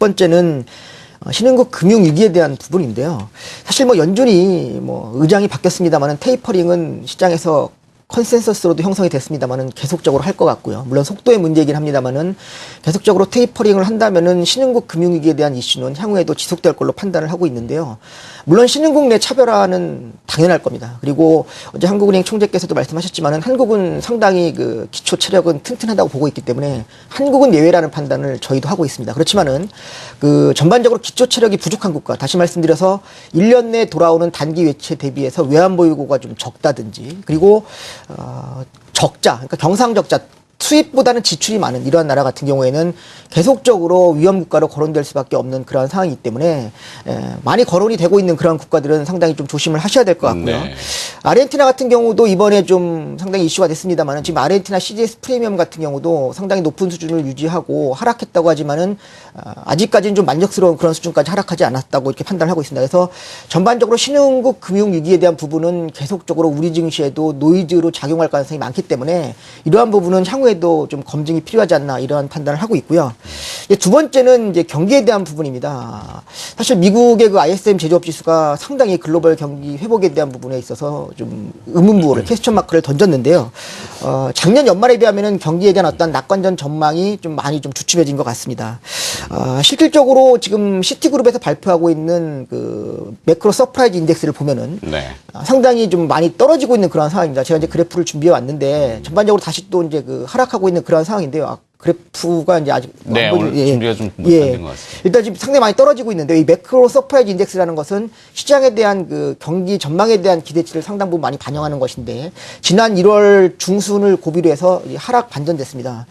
번째는 신흥국 금융위기에 대한 부분인데요. 사실 뭐 연준이 의장이 바뀌었습니다만은 테이퍼링은 시장에서 컨센서스로도 형성이 됐습니다만은 계속적으로 할 것 같고요. 물론 속도의 문제이긴 합니다만은 계속적으로 테이퍼링을 한다면은 신흥국 금융위기에 대한 이슈는 향후에도 지속될 걸로 판단을 하고 있는데요. 물론 신흥국 내 차별화는 당연할 겁니다. 그리고 어제 한국은행 총재께서도 말씀하셨지만은 한국은 상당히 그 기초 체력은 튼튼하다고 보고 있기 때문에 한국은 예외라는 판단을 저희도 하고 있습니다. 그렇지만은 그 전반적으로 기초 체력이 부족한 국가, 다시 말씀드려서 1년 내에 돌아오는 단기 외채 대비해서 외환보유고가 좀 적다든지, 그리고 적자, 그러니까 경상적자, 수입보다는 지출이 많은 이러한 나라 같은 경우에는 계속적으로 위험국가로 거론될 수밖에 없는 그런 상황이기 때문에 많이 거론이 되고 있는 그런 국가들은 상당히 좀 조심을 하셔야 될 것 같고요. 네. 아르헨티나 같은 경우도 이번에 좀 상당히 이슈가 됐습니다만 지금 아르헨티나 CDS 프리미엄 같은 경우도 상당히 높은 수준을 유지하고 하락했다고 하지만은 아직까지는 좀 만족스러운 그런 수준까지 하락하지 않았다고 이렇게 판단을 하고 있습니다. 그래서 전반적으로 신흥국 금융위기에 대한 부분은 계속적으로 우리 증시에도 노이즈로 작용할 가능성이 많기 때문에 이러한 부분은 향후에도 좀 검증이 필요하지 않나 이러한 판단을 하고 있고요. 두 번째는 이제 경기에 대한 부분입니다. 사실 미국의 그 ISM 제조업 지수가 상당히 글로벌 경기 회복에 대한 부분에 있어서 좀 의문부호를 퀘스천 마크를 던졌는데요. 작년 연말에 비하면은 경기에 대한 어떤 낙관전 전망이 좀 많이 좀 주춤해진 것 같습니다. 실질적으로 지금 시티그룹에서 발표하고 있는 그 매크로 서프라이즈 인덱스를 보면은 상당히 좀 많이 떨어지고 있는 그런 상황입니다. 제가 이제 그래프를 준비해 왔는데 전반적으로 다시 또 이제 그 하락하고 있는 그런 상황인데요. 그래프가 이제 아직 오늘 준비가 좀 못된 것 같습니다. 일단 지금 상당히 많이 떨어지고 있는데 이 매크로 서프라이즈 인덱스라는 것은 시장에 대한 그 경기 전망에 대한 기대치를 상당 부분 많이 반영하는 것인데 지난 1월 중순을 고비로 해서 하락 반전됐습니다.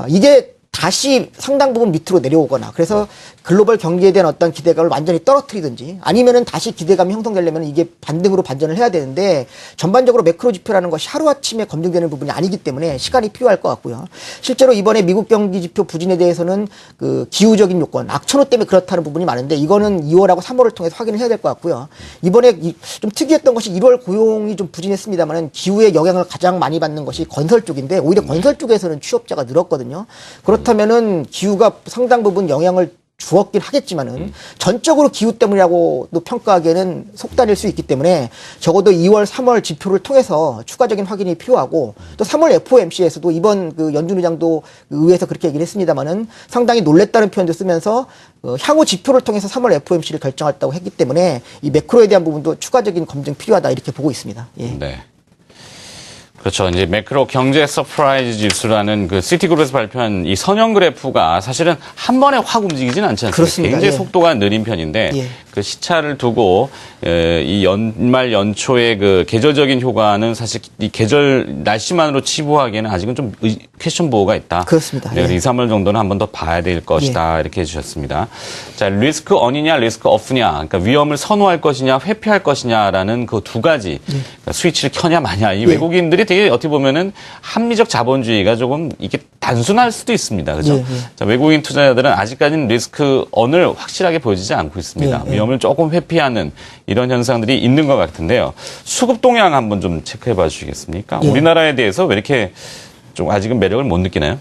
이게 다시 상당 부분 밑으로 내려오거나 그래서 글로벌 경기에 대한 어떤 기대감을 완전히 떨어뜨리든지 아니면은 다시 기대감이 형성되려면 이게 반등으로 반전을 해야 되는데 전반적으로 매크로 지표라는 것이 하루아침에 검증되는 부분이 아니기 때문에 시간이 필요할 것 같고요. 실제로 이번에 미국 경기 지표 부진에 대해서는 그 기후적인 요건, 악천후 때문에 그렇다는 부분이 많은데 이거는 2월하고 3월을 통해서 확인을 해야 될 것 같고요. 이번에 좀 특이했던 것이 1월 고용이 좀 부진했습니다만은 기후의 영향을 가장 많이 받는 것이 건설 쪽인데 오히려 건설 쪽에서는 취업자가 늘었거든요. 그렇다면은 기후가 상당 부분 영향을 주었긴 하겠지만은 전적으로 기후 때문이라고도 평가하기에는 속단일 수 있기 때문에 적어도 2월, 3월 지표를 통해서 추가적인 확인이 필요하고 또 3월 FOMC에서도 이번 그 연준 의장도 의회에서 그렇게 얘기를 했습니다만은 상당히 놀랬다는 표현도 쓰면서 향후 지표를 통해서 3월 FOMC를 결정했다고 했기 때문에 이 매크로에 대한 부분도 추가적인 검증 필요하다 이렇게 보고 있습니다. 예. 네. 그렇죠. 이제 매크로 경제 서프라이즈 지수라는 그 시티그룹에서 발표한 이 선형 그래프가 사실은 한 번에 확 움직이지는 않지 않습니까? 그렇습니다. 굉장히 예. 속도가 느린 편인데 그 시차를 두고 이 연말 연초의 그 계절적인 효과는 사실 이 계절 날씨만으로 치부하기에는 아직은 좀 퀘스천 보호가 있다. 그렇습니다. 네, 2, 3월 정도는 한 번 더 봐야 될 것이다. 이렇게 해주셨습니다. 자, 리스크 언이냐 리스크 오프냐, 그러니까 위험을 선호할 것이냐 회피할 것이냐라는 그 두 가지 그러니까 스위치를 켜냐 마냐. 이 외국인들이 되게 어떻게 보면은 합리적 자본주의가 조금 이게 단순할 수도 있습니다. 그렇죠? 자, 외국인 투자자들은 아직까지는 리스크 언을 확실하게 보여지지 않고 있습니다. 위험을 조금 회피하는 이런 현상들이 있는 것 같은데요. 수급 동향 한번 좀 체크해 봐 주시겠습니까? 우리나라에 대해서 왜 이렇게 좀 아직은 매력을 못 느끼나요?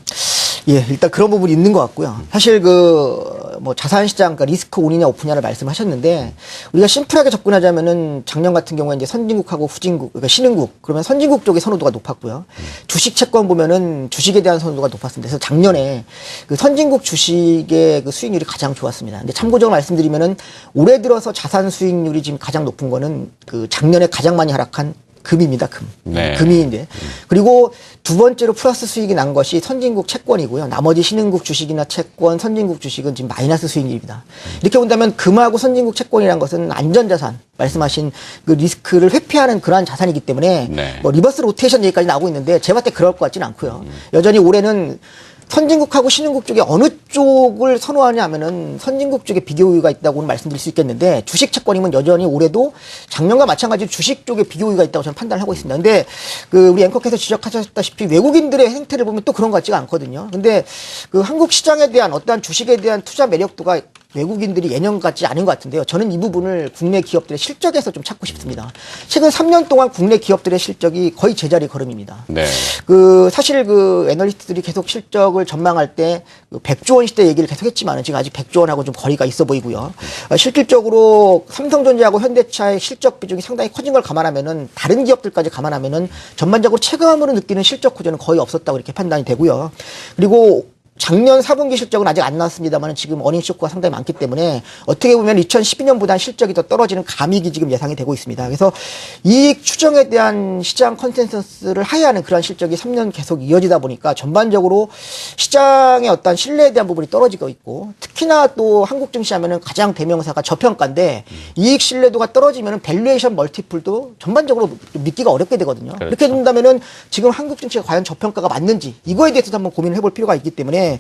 예, 일단 그런 부분이 있는 것 같고요. 사실 뭐 자산시장, 그러니까 리스크 온이냐 오프냐를 말씀하셨는데, 우리가 심플하게 접근하자면은 작년 같은 경우에 이제 선진국하고 후진국, 그러니까 신흥국, 그러면 선진국 쪽의 선호도가 높았고요. 주식 채권 보면은 주식에 대한 선호도가 높았습니다. 그래서 작년에 그 선진국 주식의 그 수익률이 가장 좋았습니다. 근데 참고적으로 말씀드리면은 올해 들어서 자산 수익률이 지금 가장 높은 거는 그 작년에 가장 많이 하락한 금입니다, 금. 네. 금이인데. 그리고 두 번째로 플러스 수익이 난 것이 선진국 채권이고요. 나머지 신흥국 주식이나 채권, 선진국 주식은 지금 마이너스 수익률입니다. 이렇게 본다면 금하고 선진국 채권이라는 것은 안전자산, 말씀하신 그 리스크를 회피하는 그러한 자산이기 때문에 뭐 리버스 로테이션 얘기까지 나오고 있는데 제가 봤을 때 그럴 것 같지는 않고요. 여전히 올해는 선진국하고 신흥국 쪽에 어느 쪽을 선호하냐 하면은 선진국 쪽에 비교우위가 있다고는 말씀드릴 수 있겠는데 주식 채권이면 여전히 올해도 작년과 마찬가지로 주식 쪽에 비교우위가 있다고 저는 판단을 하고 있습니다. 근데 그 우리 앵커께서 지적하셨다시피 외국인들의 행태를 보면 또 그런 것 같지가 않거든요. 근데 그 한국 시장에 대한 어떠한 주식에 대한 투자 매력도가 외국인들이 예년 같지 않은 것 같은데요. 저는 이 부분을 국내 기업들의 실적에서 좀 찾고 싶습니다. 최근 3년 동안 국내 기업들의 실적이 거의 제자리 걸음입니다. 네. 사실 애널리스트들이 계속 실적을 전망할 때 100조 원 시대 얘기를 계속 했지만 지금 아직 100조 원하고 좀 거리가 있어 보이고요. 실질적으로 삼성전자하고 현대차의 실적 비중이 상당히 커진 걸 감안하면은 다른 기업들까지 감안하면은 전반적으로 체감으로 느끼는 실적 호조는 거의 없었다고 이렇게 판단이 되고요. 그리고 작년 4분기 실적은 아직 안 나왔습니다만 지금 어닝 쇼크가 상당히 많기 때문에 어떻게 보면 2012년보다는 실적이 더 떨어지는 감익이 지금 예상이 되고 있습니다. 그래서 이익 추정에 대한 시장 컨센서스를 하회하는 그러한 실적이 3년 계속 이어지다 보니까 전반적으로 시장의 어떤 신뢰에 대한 부분이 떨어지고 있고 특히나 또 한국 증시 하면은 가장 대명사가 저평가인데 이익 신뢰도가 떨어지면은 밸류에이션 멀티플도 전반적으로 좀 믿기가 어렵게 되거든요. 그렇죠. 그렇게 된다면은 지금 한국 증시가 과연 저평가가 맞는지 이거에 대해서도 한번 고민을 해볼 필요가 있기 때문에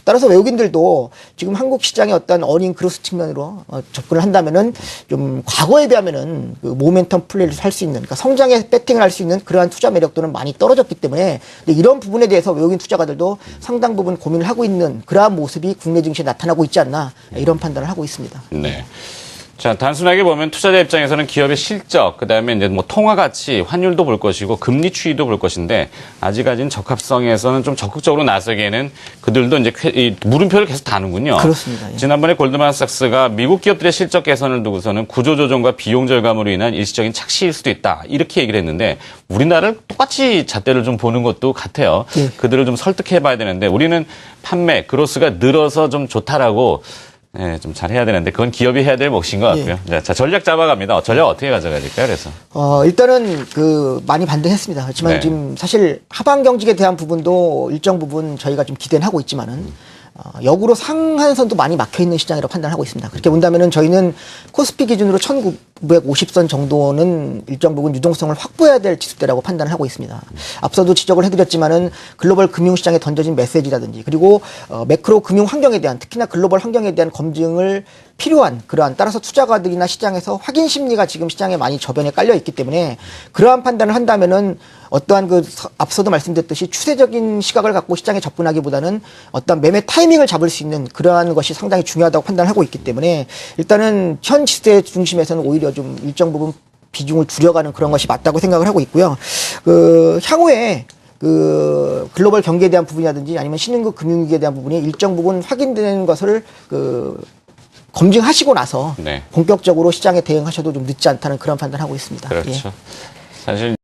따라서 외국인들도 지금 한국 시장의 어떤 어닝 그로스 측면으로 접근을 한다면은 좀 과거에 비하면은 모멘텀 플레이를 할 수 있는, 그러니까 성장에 배팅을 할 수 있는 그러한 투자 매력도는 많이 떨어졌기 때문에 이런 부분에 대해서 외국인 투자가들도 상당 부분 고민을 하고 있는 그러한 모습이 국내 증시에 나타나고 있지 않나 이런 판단을 하고 있습니다. 네. 자, 단순하게 보면 투자자 입장에서는 기업의 실적, 그다음에 이제 뭐 통화 가치, 환율도 볼 것이고 금리 추이도 볼 것인데 아직까지는 적합성에서는 좀 적극적으로 나서기에는 그들도 이제 이 물음표를 계속 다는군요. 그렇습니다. 예. 지난번에 골드만삭스가 미국 기업들의 실적 개선을 두고서는 구조조정과 비용 절감으로 인한 일시적인 착시일 수도 있다. 이렇게 얘기를 했는데 우리나라를 똑같이 잣대를 좀 보는 것도 같아요. 예. 그들을 좀 설득해 봐야 되는데 우리는 판매, 그로스가 늘어서 좀 좋다라고 네, 좀 잘해야 되는데 그건 기업이 해야 될 몫인 것 같고요. 자, 전략 잡아갑니다. 전략 어떻게 가져가야 될까요? 그래서 일단은 많이 반등했습니다. 그렇지만 네. 지금 사실 하방 경직에 대한 부분도 일정 부분 저희가 좀 기대는 하고 있지만은 역으로 상한선도 많이 막혀 있는 시장이라고 판단하고 있습니다. 그렇게 본다면은 저희는 코스피 기준으로 1950선 정도는 일정 부분 유동성을 확보해야 될 지수대라고 판단을 하고 있습니다. 앞서도 지적을 해드렸지만은 글로벌 금융시장에 던져진 메시지라든지 그리고 매크로 금융 환경에 대한 특히나 글로벌 환경에 대한 검증을 필요한 그러한 따라서 투자가들이나 시장에서 확인 심리가 지금 시장에 많이 저변에 깔려 있기 때문에 그러한 판단을 한다면은 어떠한 앞서도 말씀드렸듯이 추세적인 시각을 갖고 시장에 접근하기보다는 어떤 매매 타이밍을 잡을 수 있는 그러한 것이 상당히 중요하다고 판단하고 있기 때문에 일단은 현 시대 중심에서는 오히려 좀 일정 부분 비중을 줄여가는 그런 것이 맞다고 생각을 하고 있고요. 향후에 글로벌 경기에 대한 부분이라든지 아니면 신흥국 금융위기에 대한 부분이 일정 부분 확인되는 것을 검증하시고 나서 네. 본격적으로 시장에 대응하셔도 좀 늦지 않다는 그런 판단하고 있습니다. 그렇죠. 예. 사실